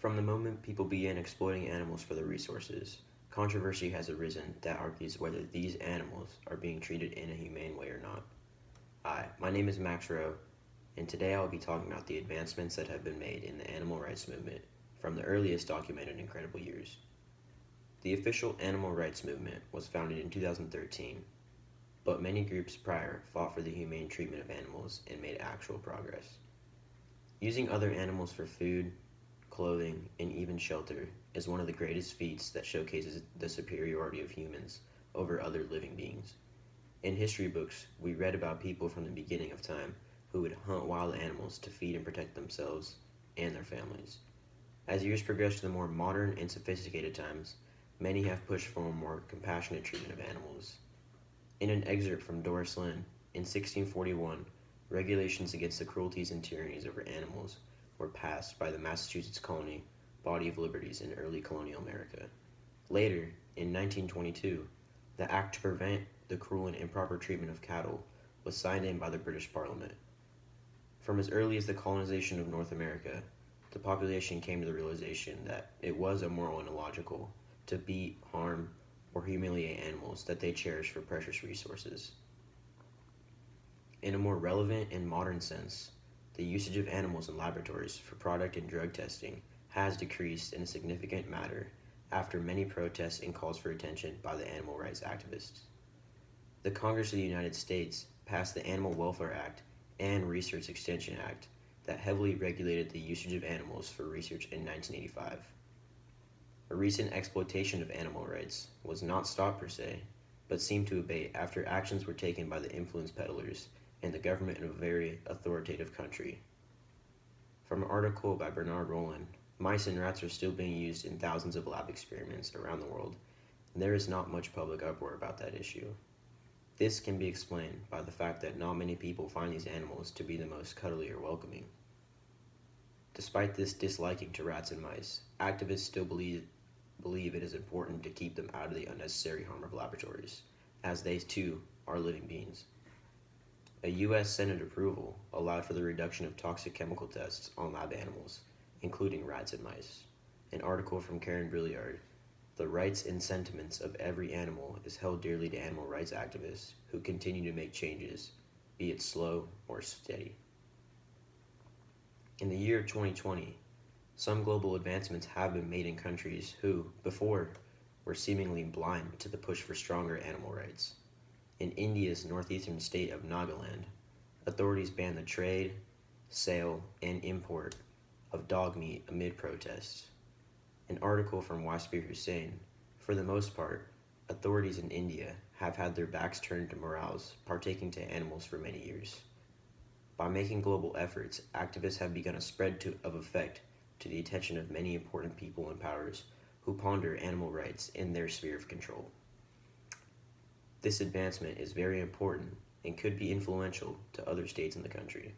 From the moment people began exploiting animals for their resources, controversy has arisen that argues whether these animals are being treated in a humane way or not. Hi, my name is Max Rowe, and today I will be talking about the advancements that have been made in the animal rights movement from the earliest documented incredible years. The official animal rights movement was founded in 2013, but many groups prior fought for the humane treatment of animals and made actual progress. Using other animals for food, clothing, and even shelter is one of the greatest feats that showcases the superiority of humans over other living beings. In history books, we read about people from the beginning of time who would hunt wild animals to feed and protect themselves and their families. As years progressed to the more modern and sophisticated times, many have pushed for a more compassionate treatment of animals. In an excerpt from Doris Lynn, in 1641, regulations against the cruelties and tyrannies over animals were passed by the Massachusetts Colony Body of Liberties in early colonial America. Later, in 1922, the Act to Prevent the Cruel and Improper Treatment of Cattle was signed in by the British Parliament. From as early as the colonization of North America, the population came to the realization that it was immoral and illogical to beat, harm, or humiliate animals that they cherished for precious resources. In a more relevant and modern sense, the usage of animals in laboratories for product and drug testing has decreased in a significant manner after many protests and calls for attention by the animal rights activists. The Congress of the United States passed the Animal Welfare Act and Research Extension Act that heavily regulated the usage of animals for research in 1985. A recent exploitation of animal rights was not stopped per se, but seemed to abate after actions were taken by the influence peddlers and the government in a very authoritative country. From an article by Bernard Rollin, mice and rats are still being used in thousands of lab experiments around the world, and there is not much public uproar about that issue. This can be explained by the fact that not many people find these animals to be the most cuddly or welcoming. Despite this disliking to rats and mice, activists still believe it is important to keep them out of the unnecessary harm of laboratories, as they too are living beings. A U.S. Senate approval allowed for the reduction of toxic chemical tests on lab animals, including rats and mice. An article from Karen Brilliard, "The Rights and Sentiments of Every Animal is Held Dearly to Animal Rights Activists Who Continue to Make Changes, Be it Slow or Steady." In the year 2020, some global advancements have been made in countries who, before, were seemingly blind to the push for stronger animal rights. In India's northeastern state of Nagaland, authorities banned the trade, sale, and import of dog meat amid protests. An article from Waspir Hussain, "For the most part, authorities in India have had their backs turned to morals partaking to animals for many years. By making global efforts, activists have begun a spread of effect to the attention of many important people and powers who ponder animal rights in their sphere of control. This advancement is very important and could be influential to other states in the country.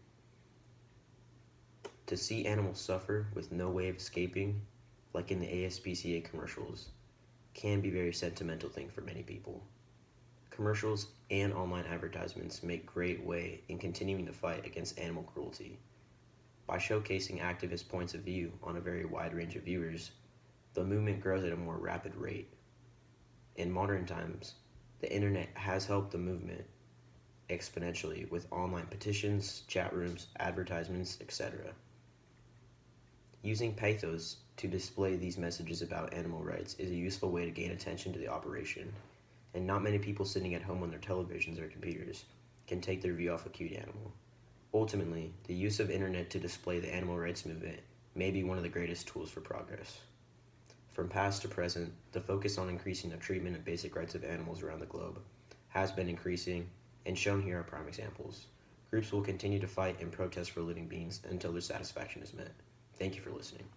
To see animals suffer with no way of escaping, like in the ASPCA commercials, can be a very sentimental thing for many people. Commercials and online advertisements make great way in continuing the fight against animal cruelty. By showcasing activist points of view on a very wide range of viewers, the movement grows at a more rapid rate. In modern times, the internet has helped the movement exponentially with online petitions, chat rooms, advertisements, etc. Using pathos to display these messages about animal rights is a useful way to gain attention to the operation, and not many people sitting at home on their televisions or computers can take their view off a cute animal. Ultimately, the use of internet to display the animal rights movement may be one of the greatest tools for progress. From past to present, the focus on increasing the treatment and basic rights of animals around the globe has been increasing, and shown here are prime examples. Groups will continue to fight and protest for living beings until their satisfaction is met. Thank you for listening.